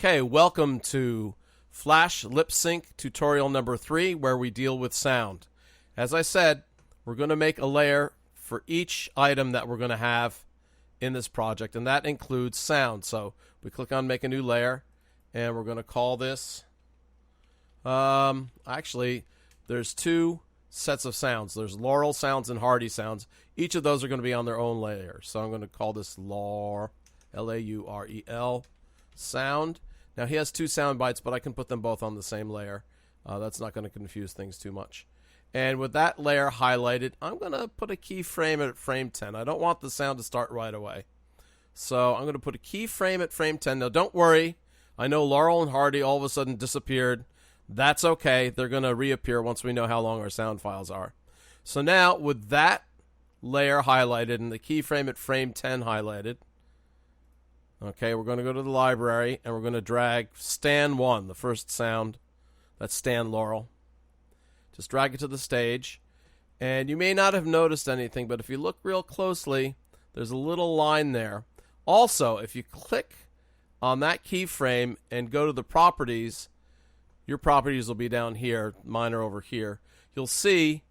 Okay, welcome to Flash Lip Sync tutorial number 3, where we deal with sound. As I said, we're going to make a layer for each item that we're going to have in this project, and that includes sound. So we click on Make a New Layer, and we're going to call this, actually, there's two sets of sounds. There's Laurel sounds and Hardy sounds. Each of those are going to be on their own layer. So I'm going to call this L-A-U-R-E-L. Sound. Now he has two sound bites, but I can put them both on the same layer. That's not going to confuse things too much. And with that layer highlighted, I'm going to put a keyframe at frame 10. I don't want the sound to start right away. So I'm going to put a keyframe at frame 10. Now don't worry. I know Laurel and Hardy all of a sudden disappeared. That's okay. They're going to reappear once we know how long our sound files are. So now with that layer highlighted and the keyframe at frame 10 highlighted, okay, we're going to go to the library and we're going to drag Stan 1, the first sound. That's Stan Laurel. Just drag it to the stage. And you may not have noticed anything, but if you look real closely, there's a little line there. Also, if you click on that keyframe and go to the properties, your properties will be down here. Mine are over here. You'll see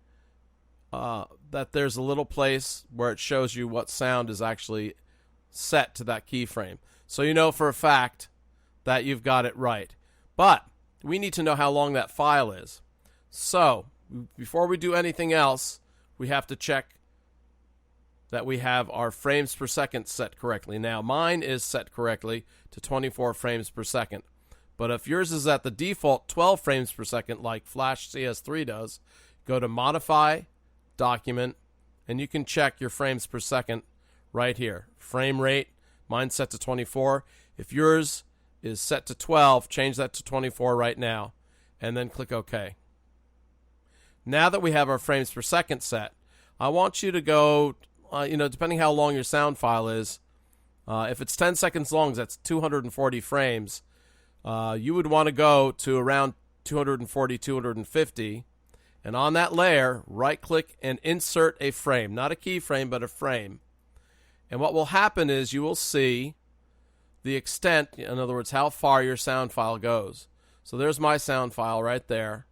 that there's a little place where it shows you what sound is actually set to that keyframe. So you know for a fact that you've got it right. But we need to know how long that file is. So before we do anything else, we have to check that we have our frames per second set correctly. Now mine is set correctly to 24 frames per second. But if yours is at the default 12 frames per second like Flash CS3 does, go to Modify, Document, and you can check your frames per second right here. Frame rate, mine's set to 24. If yours is set to 12, change that to 24 right now, and then click OK. Now that we have our frames per second set, I want you to go, depending how long your sound file is, if it's 10 seconds long, that's 240 frames, you would want to go to around 240, 250, and on that layer, right-click and insert a frame. Not a keyframe, but a frame. And what will happen is you will see the extent, in other words, how far your sound file goes. So there's my sound file right there.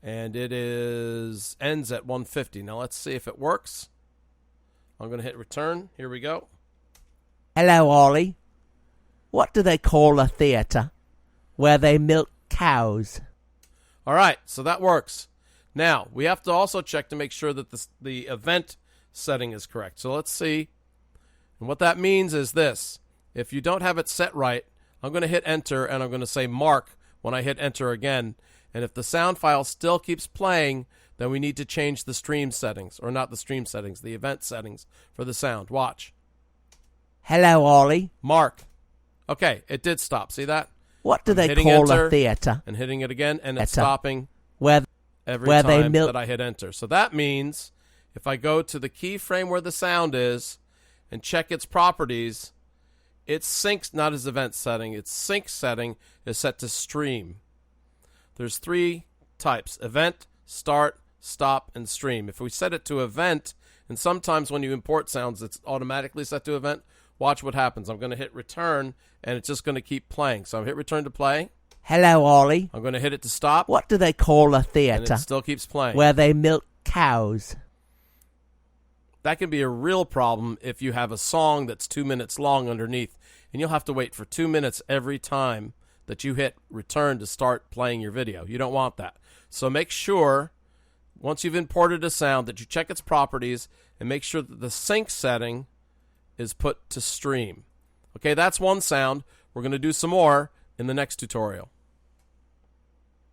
And it ends at 150. Now let's see if it works. I'm going to hit return. Here we go. Hello, Ollie. What do they call a theatre where they milk cows? All right, so that works. Now, we have to also check to make sure that the event setting is correct. So let's see. And what that means is this. If you don't have it set right, I'm going to hit enter and I'm going to say mark when I hit enter again. And if the sound file still keeps playing, then we need to change the stream settings, or not the stream settings, the event settings for the sound. Watch. Hello, Ollie. Mark. Okay, it did stop. See that? What do they call a theatre? And hitting it again, and it's stopping every where time that I hit enter. So that means if I go to the keyframe where the sound is and check its properties, its sync, not its event setting, its sync setting is set to stream. There's three types: event, start, stop, and stream. If we set it to event, and sometimes when you import sounds, it's automatically set to event, watch what happens. I'm going to hit return, and it's just going to keep playing. So I hit return to play. Hello, Ollie. I'm going to hit it to stop. What do they call a And theatre it still keeps playing. where they milk cows? That can be a real problem if you have a song that's 2 minutes long underneath, and you'll have to wait for 2 minutes every time that you hit return to start playing your video. You don't want that. So make sure, once you've imported a sound, that you check its properties and make sure that the sync setting is put to stream. Okay, that's one sound. We're going to do some more in the next tutorial.